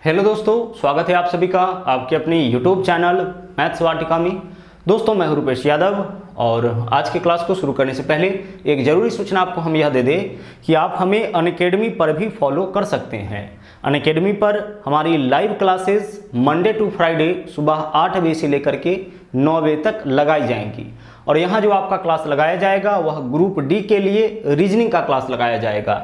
Hello दोस्तों, स्वागत है आप सभी का आपके अपने यूट्यूब चैनल मैथ्स वाटिका में। दोस्तों, मैं हूं रुपेश यादव और आज की क्लास को शुरू करने से पहले एक ज़रूरी सूचना आपको हम यह दे दें कि आप हमें अनअकैडमी पर भी फॉलो कर सकते हैं। अनअकैडमी पर हमारी live classes Monday to Friday सुबह 8 बजे से लेकर के 9 बजे तक लगाई जाएंगी और यहाँ जो आपका क्लास लगाया जाएगा वह ग्रुप डी के लिए रीजनिंग का क्लास लगाया जाएगा।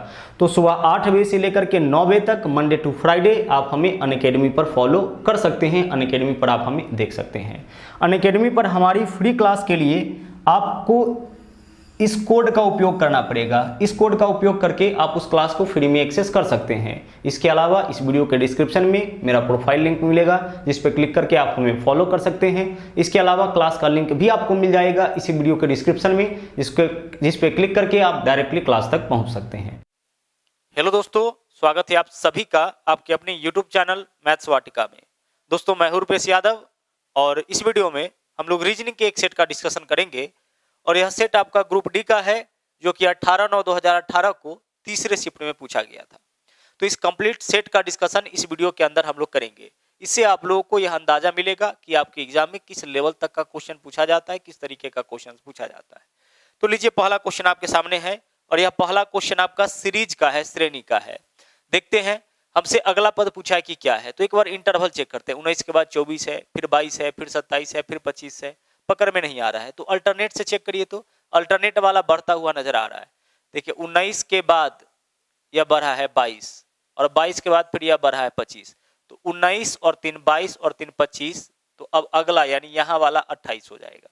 तो सुबह 8 बजे से लेकर के 9 बजे तक मंडे टू फ्राइडे आप हमें अनअकैडमी पर फॉलो कर सकते हैं। अनअकैडमी पर आप हमें देख सकते हैं। अनअकैडमी पर हमारी फ्री क्लास के लिए आपको इस कोड का उपयोग करना पड़ेगा। इस कोड का उपयोग करके आप उस क्लास को फ्री में एक्सेस कर सकते हैं। इसके अलावा इस वीडियो के डिस्क्रिप्शन में मेरा प्रोफाइल लिंक मिलेगा जिस पर क्लिक करके आप हमें फॉलो कर सकते हैं। इसके अलावा क्लास का लिंक भी आपको मिल जाएगा इसी वीडियो के डिस्क्रिप्शन में जिस पे क्लिक करके आप डायरेक्टली क्लास तक पहुंच सकते हैं। हेलो दोस्तों, स्वागत है आप सभी का आपके अपने YouTube चैनल मैथ्स वाटिका में। दोस्तों, मैं हूं रुपेश यादव और इस वीडियो में हम लोग रीजनिंग के एक सेट का डिस्कशन करेंगे और यह सेट आपका ग्रुप डी का है जो कि 18/9/2018 को तीसरे शिफ्ट में पूछा गया था। तो इस कंप्लीट सेट का डिस्कशन इस वीडियो के अंदर हम लोग करेंगे। इससे आप लोगों को यह अंदाजा मिलेगा कि आपके एग्जाम में किस लेवल तक का क्वेश्चन पूछा जाता है, किस तरीके का क्वेश्चन पूछा जाता है। तो लीजिए, पहला क्वेश्चन आपके सामने है और यह पहला क्वेश्चन आपका सीरीज का है, श्रेणी का है। देखते हैं हमसे अगला पद पूछा है कि क्या है। तो एक बार इंटरवल चेक करते हैं। 19 के बाद 24 है, फिर 22 है, फिर 27 है, फिर 25 है। पकड़ में नहीं आ रहा है तो अल्टरनेट से चेक करिए। तो अल्टरनेट वाला बढ़ता हुआ नजर आ रहा है। देखिए, 19 के बाद यह बढ़ा है 22 और 22 के बाद फिर यह बढ़ा है 25। तो 19 और 3 22 और 3 25। तो अब अगला यानी यहां वाला 28 हो जाएगा।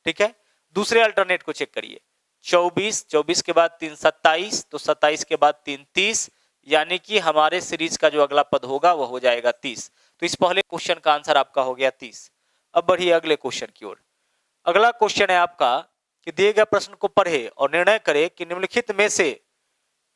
ठीक है। दूसरे अल्टरनेट को चेक करिए। 24 के बाद 3 27, तो 27 के बाद 3 30, यानी कि हमारे सीरीज का जो अगला पद होगा वह हो जाएगा 30। तो इस पहले क्वेश्चन का आंसर आपका हो गया 30। अब बढ़िए अगले क्वेश्चन की ओर। अगला क्वेश्चन है आपका कि दिए गए प्रश्न को पढ़े और निर्णय करें कि निम्नलिखित में से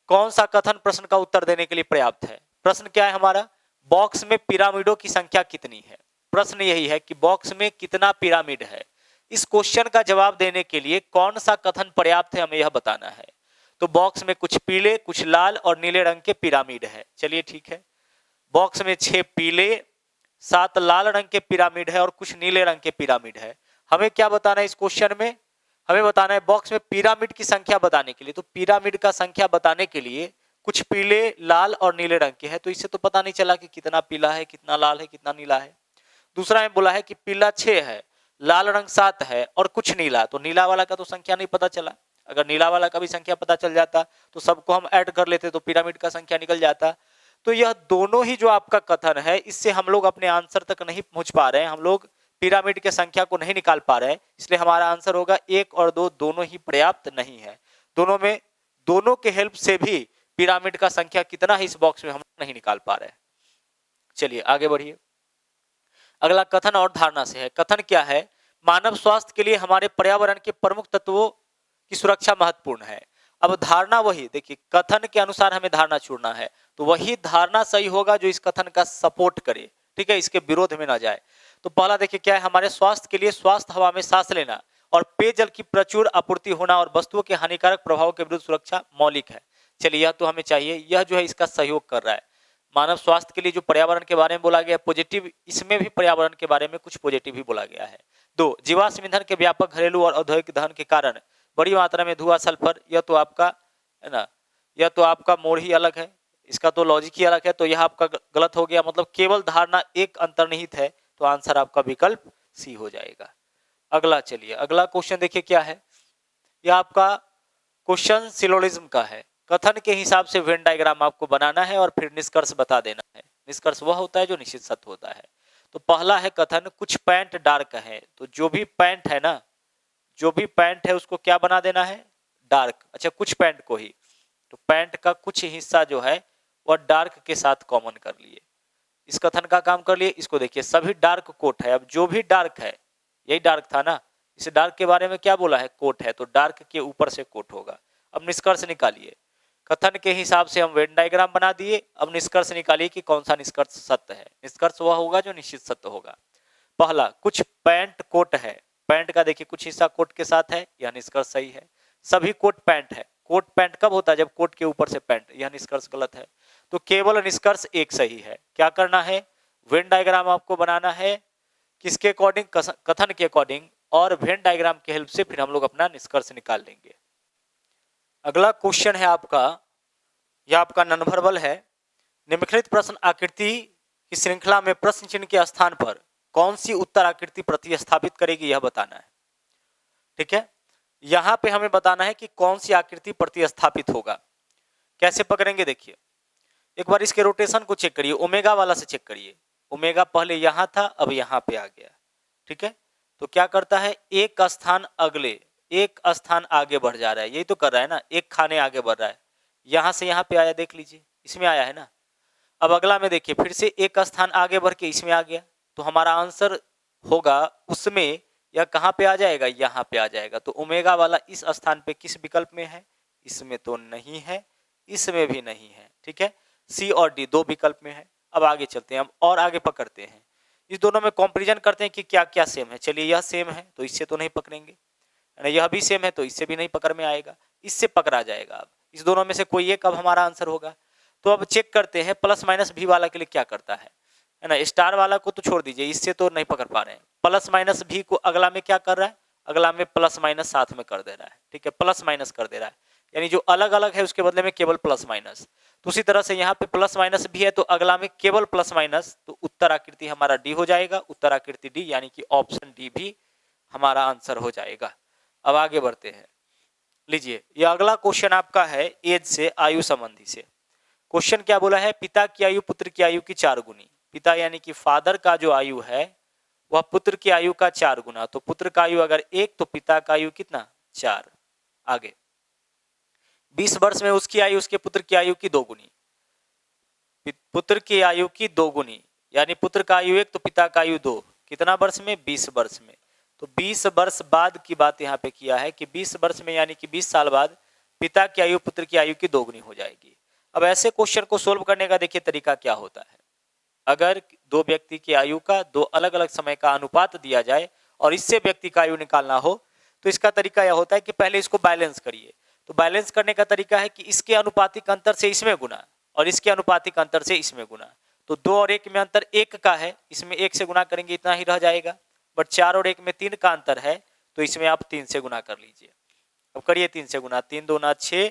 कौन सा कथन प्रश्न का उत्तर देने के लिए पर्याप्त है। प्रश्न क्या है हमारा? बॉक्स में पिरामिडों की संख्या कितनी है। प्रश्न यही है कि बॉक्स में कितना पिरामिड है। इस क्वेश्चन का जवाब देने के लिए कौन सा कथन पर्याप्त है हमें यह बताना है। तो बॉक्स में कुछ पीले, कुछ लाल और नीले रंग के पिरामिड है। चलिए ठीक है। बॉक्स में 6 पीले, 7 लाल रंग के पिरामिड है और कुछ नीले रंग के पिरामिड है। हमें क्या बताना है इस क्वेश्चन में? हमें बताना है बॉक्स में पिरामिड की संख्या बताने के लिए। तो पिरामिड का संख्या बताने के लिए कुछ पीले, लाल और नीले रंग के है। तो इससे तो पता नहीं चला कि कितना पीला है, कितना लाल है, कितना नीला है। दूसरा में बोला है कि पीला 6 है, लाल रंग 7 है और कुछ नीला। तो नीला वाला का तो संख्या नहीं पता चला। अगर नीला वाला का भी संख्या पता चल जाता तो सबको हम ऐड कर लेते तो पिरामिड का संख्या निकल जाता। तो यह दोनों ही जो आपका कथन है इससे हम लोग अपने आंसर तक नहीं पहुंच पा रहे हैं। हम लोग पिरामिड के संख्या को नहीं निकाल पा रहे हैं। इसलिए हमारा आंसर होगा 1 और 2 दोनों ही पर्याप्त नहीं है। दोनों के हेल्प से भी पिरामिड का संख्या कितना है इस बॉक्स में हम नहीं निकाल पा रहे हैं। चलिए आगे बढ़िए। अगला कथन और धारणा से है। कथन क्या है? मानव स्वास्थ्य के लिए हमारे पर्यावरण के प्रमुख तत्वों की सुरक्षा महत्वपूर्ण है। अब धारणा वही, देखिए कथन के अनुसार हमें धारणा चुनना है तो वही धारणा सही होगा जो इस कथन का सपोर्ट करे। ठीक है, इसके विरोध में ना जाए। तो पहला देखिए क्या है, हमारे स्वास्थ्य के लिए स्वास्थ्य हवा में सांस लेना और पेयजल की प्रचुर आपूर्ति होना और वस्तुओं के हानिकारक प्रभाव के विरुद्ध सुरक्षा मौलिक है। चलिए यह तो हमें चाहिए, यह जो है इसका सहयोग कर रहा है। मानव स्वास्थ्य के लिए जो पर्यावरण के बारे में बोला गया पॉजिटिव, इसमें भी पर्यावरण के बारे में कुछ पॉजिटिव भी बोला गया है। 2, जीवाश्म ईंधन के व्यापक घरेलू और औद्योगिक दहन के कारण बड़ी मात्रा में धुआं, सल्फर, यह तो आपका है ना, यह तो आपका मोड़ ही अलग है, इसका तो लॉजिक ही अलग है। तो यह आपका गलत हो गया। मतलब केवल धारणा एक अंतर्निहित है। तो आंसर आपका विकल्प सी हो जाएगा। अगला चलिए, अगला क्वेश्चन देखिए क्या है। यह आपका क्वेश्चन सिलोजिज्म का है। कथन के हिसाब से वेन डायग्राम आपको बनाना है और फिर निष्कर्ष बता देना है। निष्कर्ष वह होता है जो निश्चित सत्य होता है। तो पहला है कथन कुछ पैंट डार्क है। तो जो भी पैंट है ना, जो भी पैंट है उसको क्या बना देना है? डार्क। अच्छा, कुछ पैंट को ही, तो पैंट का कुछ हिस्सा जो है वह डार्क के साथ कॉमन कर लिए। इस कथन का काम कर लिए। इसको देखिए, सभी डार्क कोट है। अब जो भी डार्क है, यही डार्क था ना, इस डार्क के बारे में क्या बोला है? कोट है। तो डार्क के ऊपर से कोट होगा। अब निष्कर्ष निकालिए। कथन के हिसाब से हम वेन डायग्राम बना दिए। अब निष्कर्ष निकालिए कि कौन सा निष्कर्ष सत्य है। निष्कर्ष वह होगा जो निश्चित सत्य होगा। पहला, कुछ पैंट कोट है। पैंट का देखिए कुछ हिस्सा कोट के साथ है, यह निष्कर्ष सही है। सभी कोट पैंट है। कोट पैंट कब होता है? जब कोट के ऊपर से पैंट। यह निष्कर्ष गलत है। तो केवल निष्कर्ष एक सही है। क्या करना है, वेन डायग्राम आपको बनाना है, किसके अकॉर्डिंग, कथन के अकॉर्डिंग, और वेन डायग्राम की हेल्प से फिर हम लोग अपना निष्कर्ष निकाल लेंगे। अगला क्वेश्चन है आपका, यह आपका नॉन वर्बल है। निम्नलिखित प्रश्न आकृति की श्रृंखला में प्रश्न चिन्ह के स्थान पर कौन सी उत्तर आकृति प्रतिस्थापित करेगी, यह बताना है। ठीक है, यहां पे हमें बताना है कि कौन सी आकृति प्रतिस्थापित होगा। कैसे पकड़ेंगे, देखिए एक बार इसके रोटेशन को चेक करिए, ओमेगा वाला से चेक करिए। ओमेगा पहले यहां था, अब यहां पे आ गया। ठीक है, तो क्या करता है, एक स्थान अगले, एक स्थान आगे बढ़ जा रहा है, यही तो कर रहा है ना, एक खाने आगे बढ़ रहा है। यहां से यहां पे आया, देख लीजिए इसमें आया है ना। अब अगला में देखिए, फिर से एक स्थान आगे बढ़ के इसमें आ गया, तो हमारा आंसर होगा उसमें, या कहां पे आ जाएगा, यहां पे आ जाएगा। तो ओमेगा वाला इस स्थान पे किस विकल्प में है, इसमें तो नहीं है, इसमें भी नहीं है। ठीक है, सी और डी दो विकल्प में है। अब आगे चलते हैं हम और आगे पकड़ते हैं, इस दोनों में कंपैरिजन करते हैं कि क्या क्या सेम है। चलिए यह सेम है तो इससे तो नहीं पकड़ेंगे, यह भी सेम है तो इससे भी नहीं पकड़ में आएगा, इससे पकड़ा जाएगा। अब इस दोनों में से कोई एक अब हमारा आंसर होगा। तो अब चेक करते हैं प्लस माइनस भी वाला के लिए क्या करता है ना। स्टार वाला को तो छोड़ दीजिए, इससे तो नहीं पकड़ पा रहे हैं। प्लस माइनस भी को अगला में क्या कर रहा है, अगला में प्लस माइनस साथ में कर दे रहा है। ठीक है, प्लस माइनस कर दे रहा है, यानी जो अलग अलग है उसके बदले में केवल प्लस माइनस। तो उसी तरह से यहाँ पे प्लस माइनस भी है तो अगला में केवल प्लस माइनस, तो उत्तर आकृति हमारा डी हो जाएगा। उत्तर आकृति डी यानी कि ऑप्शन डी भी हमारा आंसर हो जाएगा। अब आगे बढ़ते हैं, लीजिए यह अगला क्वेश्चन आपका है एज से, आयु संबंधी से। क्वेश्चन क्या बोला है, पिता की आयु पुत्र की आयु की 4 गुनी। पिता यानी कि फादर का जो आयु है वह पुत्र की आयु का 4 गुना। तो पुत्र का आयु अगर 1 तो पिता का आयु कितना, 4। आगे 20 वर्ष में उसकी आयु उसके पुत्र की आयु की 2 गुनी। पुत्र की आयु की 2 गुनी, यानी पुत्र का आयु 1 तो पिता का आयु 2। कितना वर्ष में, 20 वर्ष में। तो 20 वर्ष बाद की बात यहाँ पे किया है कि 20 वर्ष में यानी कि 20 साल बाद पिता की आयु पुत्र की आयु की 2 गुनी हो जाएगी। अब ऐसे क्वेश्चन को सोल्व करने का देखिए तरीका क्या होता है। अगर दो व्यक्ति की आयु का दो अलग अलग समय का अनुपात दिया जाए और इससे व्यक्ति का आयु निकालना हो तो इसका तरीका यह होता है कि पहले इसको बैलेंस करिए। तो बैलेंस करने का तरीका है कि इसके अनुपातिक अंतर से इसमें गुना और इसके अनुपातिक अंतर से इसमें गुना। तो 2 और 1 में अंतर 1 का है, इसमें 1 से गुना करेंगे इतना ही रह जाएगा। बट 4 और 1 में 3 का अंतर है तो इसमें आप 3 से गुना कर लीजिए। अब करिए 3 से गुना, 3 दूना 6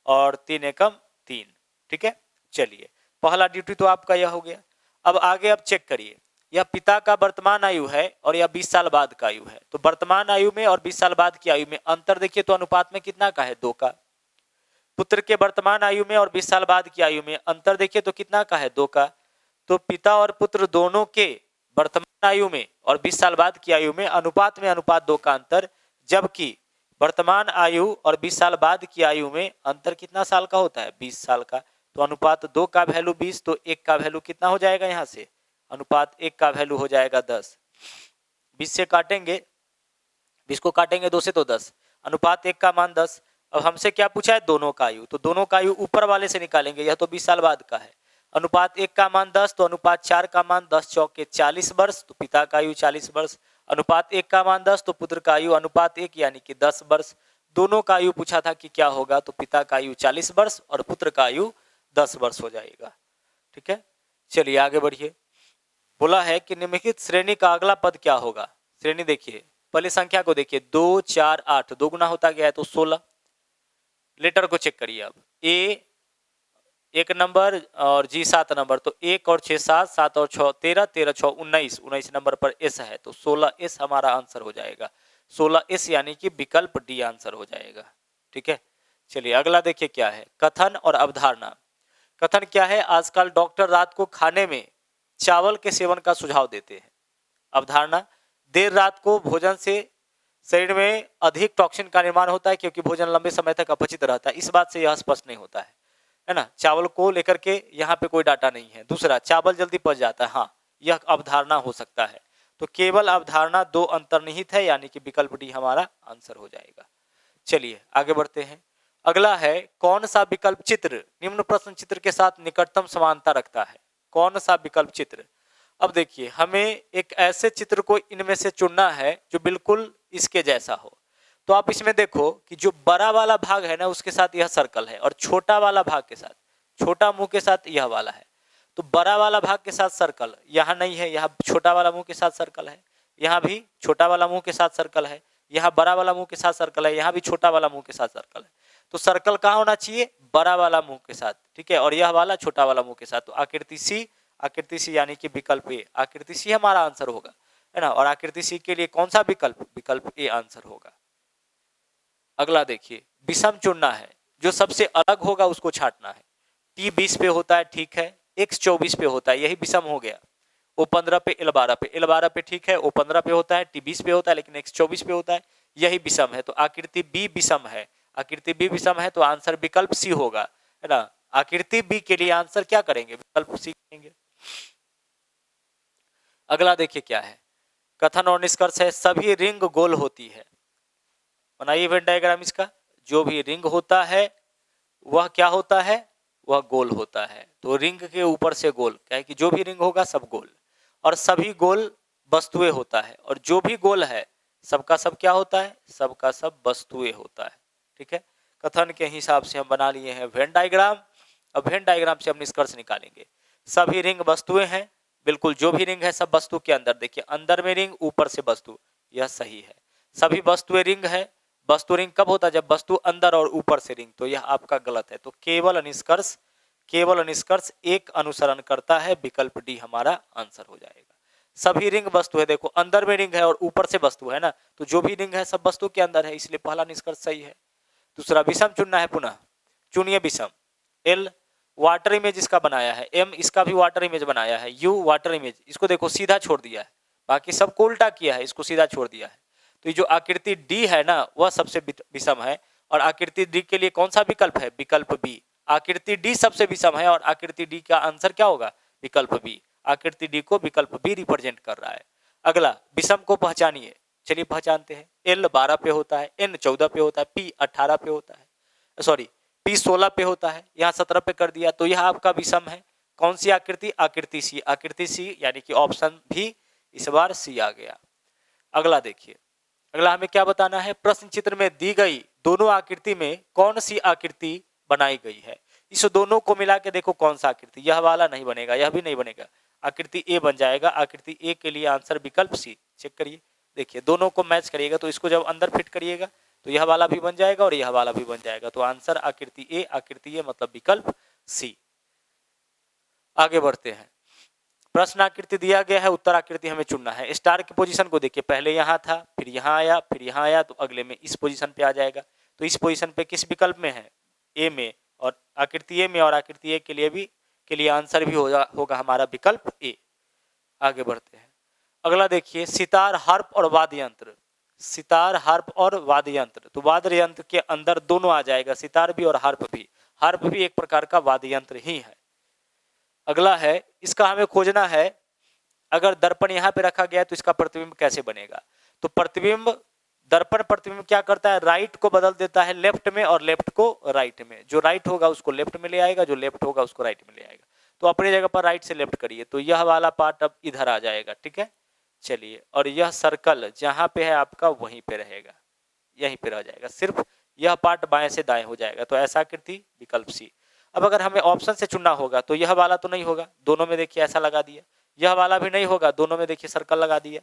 और 3 एकम 3। ठीक है, चलिए पहला ड्यूटी तो आपका यह हो गया। अब आगे अब चेक करिए, यह पिता का वर्तमान आयु है और यह 20 साल बाद का आयु है। तो वर्तमान आयु में और 20 साल बाद की आयु में अंतर देखिए तो अनुपात में कितना का है, 2 का। पुत्र के वर्तमान आयु में और 20 साल बाद की आयु में अंतर देखिए तो कितना का है, 2 का। तो पिता और पुत्र दोनों के वर्तमान आयु में और 20 साल बाद की आयु में अनुपात 2 का अंतर, जबकि वर्तमान आयु और 20 साल बाद की आयु में अंतर कितना साल का होता है, 20 साल का। तो अनुपात 2 का वैल्यू 20 तो 1 का वैल्यू कितना हो जाएगा, यहाँ से अनुपात 1 का वैल्यू हो जाएगा 10। 20 से काटेंगे, 20 को काटेंगे 2 से तो 10, अनुपात 1 का मान 10। अब हमसे क्या पूछा है, दोनों का आयु। तो दोनों का आयु ऊपर वाले से निकालेंगे, यह तो 20 साल बाद का है। अनुपात 1 का मान 10 तो अनुपात 4 का मान 10 चौके 40 वर्ष, तो पिता का आयु 40 वर्ष। अनुपात 1 का मान 10 तो पुत्र का आयु अनुपात 1 यानी कि 10 वर्ष। दोनों का आयु पूछा था कि क्या होगा, तो पिता का आयु 40 वर्ष और पुत्र का आयु 10 वर्ष हो जाएगा। ठीक है, चलिए आगे बढ़िए। बोला है कि निम्नलिखित श्रेणी का अगला पद क्या होगा। श्रेणी देखिए, पहले संख्या को देखिए, 2 4 8, 2 गुना होता गया है तो 16। लेटर को चेक करिए, अब ए 1 नंबर और जी 7 नंबर, तो 1 और 6 7, 7 और 6 13, 13 6 19, 19 नंबर पर एस है तो 16S हमारा आंसर हो जाएगा। 16S यानी कि विकल्प डी आंसर हो जाएगा। ठीक है, चलिए अगला देखिए क्या है, कथन और अवधारणा। कथन क्या है, आजकल डॉक्टर रात को खाने में चावल के सेवन का सुझाव देते हैं। अवधारणा, देर रात को भोजन से शरीर में अधिक टॉक्सिन का निर्माण होता है क्योंकि भोजन लंबे समय तक अपचित रहता है। इस बात से यह स्पष्ट नहीं होता है ना। चावल को लेकर के यहाँ पे कोई डाटा नहीं है। दूसरा, चावल जल्दी पच जाता है, हाँ यह अवधारणा हो सकता है। तो केवल अवधारणा 2 अंतर्निहित है यानी कि विकल्प डी हमारा आंसर हो जाएगा। चलिए आगे बढ़ते हैं। अगला है, कौन सा विकल्प चित्र निम्न प्रश्न चित्र के साथ निकटतम समानता रखता है। कौन सा विकल्प चित्र, अब देखिए हमें एक ऐसे चित्र को इनमें से चुनना है जो बिल्कुल इसके जैसा हो। तो आप इसमें देखो कि जो बड़ा वाला भाग है ना उसके साथ यह सर्कल है और छोटा वाला भाग के साथ, छोटा मुंह के साथ यह वाला है, तो बड़ा वाला भाग के साथ सर्कल यहाँ नहीं है, यहाँ छोटा वाला मुंह के साथ सर्कल है, यहाँ भी छोटा वाला मुंह के साथ सर्कल है, यहाँ बड़ा वाला मुंह के साथ सर्कल है, यहाँ भी छोटा वाला मुंह के साथ सर्कल है। तो सर्कल कहाँ होना चाहिए? बड़ा वाला मुंह के साथ, ठीक है, और यह वाला छोटा वाला मुंह के साथ। तो आकृति सी यानी कि विकल्प ए, आकृति सी हमारा आंसर होगा, है ना। और आकृति सी के लिए कौन सा विकल्प? विकल्प ए आंसर होगा। अगला देखिए, विषम चुनना है, जो सबसे अलग होगा उसको छांटना है। टी 20 पे होता है, ठीक है, x 24 पे होता है, यही विषम हो गया। ओ 15 पे, एल 12 पे, एल 12 पे ठीक है, ओ 15 पे होता है, टी 20 पे होता है, लेकिन x 24 पे होता है, यही विषम है। तो आकृति बी विषम है, आकृति बी विषम है, तो आंसर विकल्प सी होगा, है ना। आकृति बी के लिए आंसर क्या करेंगे? विकल्प सी करेंगे। अगला देखिए क्या है, कथन और निष्कर्ष है, सभी रिंग गोल होती है। बनाइए वेन डायग्राम इसका। जो भी रिंग होता है वह क्या होता है? वह गोल होता है। तो रिंग के ऊपर से गोल, क्या है कि जो भी रिंग होगा सब गोल, और सभी गोल वस्तुएं होता है, और जो भी गोल है सबका सब क्या होता है? सबका सब वस्तुएं होता है, ठीक है। कथन के हिसाब से हम बना लिए हैं वेन डायग्राम। अब वेन डायग्राम से हम निष्कर्ष निकालेंगे। सभी रिंग वस्तुएं हैं, बिल्कुल, जो भी रिंग है सब वस्तु के अंदर, देखिए अंदर में रिंग, ऊपर से वस्तु, यह सही है। सभी वस्तुएं रिंग है, वस्तु रिंग कब होता है? जब वस्तु अंदर और ऊपर से रिंग, तो यह आपका गलत है। तो केवल निष्कर्ष एक अनुसरण करता है, विकल्प डी हमारा आंसर हो जाएगा। सभी रिंग वस्तु है, देखो अंदर में रिंग है और ऊपर से वस्तु है ना, तो जो भी रिंग है सब वस्तु के अंदर है, इसलिए पहला निष्कर्ष सही है। दूसरा, विषम चुनना है, पुनः चुनिए विषम। एल वाटर इमेज इसका बनाया है, एम इसका भी वाटर इमेज बनाया है, यू वाटर इमेज, इसको देखो सीधा छोड़ दिया है, बाकी सबको उल्टा किया है, इसको सीधा छोड़ दिया है। तो ये जो आकृति डी है ना, वह सबसे विषम है, और आकृति डी के लिए कौन सा विकल्प है? विकल्प बी। आकृति डी सबसे विषम है, और आकृति डी का आंसर क्या होगा? विकल्प बी। आकृति डी को विकल्प बी रिप्रेजेंट कर रहा है। अगला, विषम को पहचानिए। चलिए पहचानते हैं। एल 12 पे होता है, एन 14 पे होता है, पी 18 पे होता है, सॉरी पी 16 पे होता है, यहाँ 17 पे कर दिया, तो यह आपका विषम है। कौन सी आकृति? आकृति सी। आकृति सी यानी कि ऑप्शन भी इस बार सी आ गया। अगला देखिए, अगला हमें क्या बताना है? प्रश्न चित्र में दी गई दोनों आकृति में कौन सी आकृति बनाई गई है? इस दोनों को मिला के देखो कौन सा आकृति, यह वाला नहीं बनेगा, यह भी नहीं बनेगा, आकृति ए बन जाएगा। आकृति ए के लिए आंसर विकल्प सी। चेक करिए, देखिए दोनों को मैच करिएगा, तो इसको जब अंदर फिट करिएगा तो यह वाला भी बन जाएगा और यह वाला भी बन जाएगा। तो आंसर आकृति ए मतलब विकल्प सी। आगे बढ़ते हैं। प्रश्न आकृति दिया गया है, उत्तर आकृति हमें चुनना है। स्टार की पोजीशन को देखिए, पहले यहाँ था, फिर यहाँ आया, फिर यहाँ आया, तो अगले में इस पोजीशन पे आ जाएगा। तो इस पोजीशन पे किस विकल्प में है? ए में, और आकृति ए में, और आकृति ए के लिए आंसर भी होगा हमारा विकल्प ए। आगे बढ़ते हैं। अगला देखिए, सितार, हार्प और वाद्य यंत्र। सितार, हार्प और वाद्य यंत्र, तो वाद्य यंत्र के अंदर दोनों आ जाएगा, सितार भी और हार्प भी। हार्प भी एक प्रकार का वाद्य यंत्र ही है। अगला है, इसका हमें खोजना है, अगर दर्पण यहाँ पे रखा गया है तो इसका प्रतिबिंब कैसे बनेगा? तो प्रतिबिंब, दर्पण प्रतिबिंब क्या करता है? राइट को बदल देता है लेफ्ट में, और लेफ्ट को राइट में। जो राइट होगा उसको लेफ्ट में ले आएगा, जो लेफ्ट होगा उसको राइट में ले आएगा। तो अपनी जगह पर राइट से लेफ्ट करिए, तो यह वाला पार्ट अब इधर आ जाएगा, ठीक है। चलिए, और यह सर्कल जहाँ पे है आपका वहीं पे रहेगा, यहीं पे रह जाएगा, सिर्फ यह पार्ट बाएं से दाएं हो जाएगा। तो ऐसा आकृति विकल्प सी। अब अगर हमें ऑप्शन से चुनना होगा तो यह वाला तो नहीं होगा, दोनों में देखिए ऐसा लगा दिया। यह वाला भी नहीं होगा, दोनों में देखिए सर्कल लगा दिया।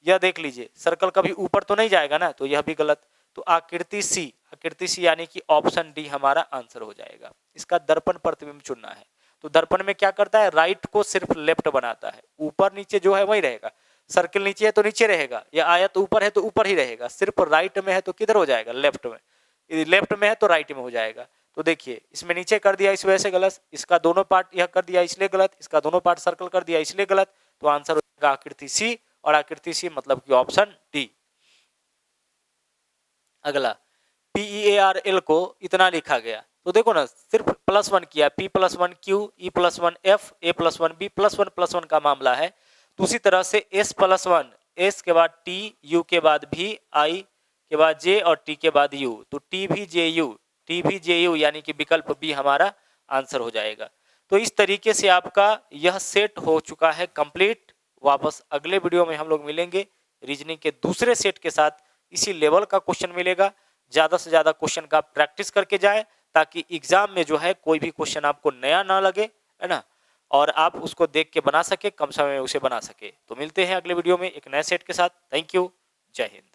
यह देख लीजिए, सर्कल कभी ऊपर तो नहीं जाएगा ना, तो यह भी गलत। तो आकृति सी यानी कि ऑप्शन डी हमारा आंसर हो जाएगा। इसका दर्पण प्रतिबिंब चुनना है। तो दर्पण में क्या करता है? राइट को सिर्फ लेफ्ट बनाता है, ऊपर नीचे जो है वही रहेगा। सर्किल नीचे है तो नीचे रहेगा, या आयत ऊपर है तो ऊपर ही रहेगा। सिर्फ राइट में है तो किधर हो जाएगा? लेफ्ट में। लेफ्ट में है तो राइट में हो जाएगा। तो देखिए, इसमें नीचे कर दिया इस वजह से गलत, इसका दोनों पार्ट यह कर दिया इसलिए गलत, इसका दोनों पार्ट सर्कल कर दिया इसलिए गलत। तो आंसर हो जाएगा आकृति सी, और आकृति सी मतलब कि ऑप्शन डी। अगला, PEARL को इतना लिखा गया, तो देखो ना, सिर्फ +1 किया, P+1 Q, E+1 F, A+1 B, +1 का मामला है। दूसरी तरह से S+1, S के बाद T, U के बाद V, I के बाद J और T के बाद U, तो T भी J U यानी कि विकल्प बी हमारा आंसर हो जाएगा। तो इस तरीके से आपका यह सेट हो चुका है कंप्लीट। वापस अगले वीडियो में हम लोग मिलेंगे रीजनिंग के दूसरे सेट के साथ। इसी लेवल का क्वेश्चन मिलेगा, ज़्यादा से ज़्यादा क्वेश्चन का प्रैक्टिस करके जाएं ताकि एग्जाम में जो है कोई भी क्वेश्चन आपको नया ना लगे, है ना, और आप उसको देख के बना सके, कम समय में उसे बना सके। तो मिलते हैं अगले वीडियो में एक नए सेट के साथ। थैंक यू, जय हिंद।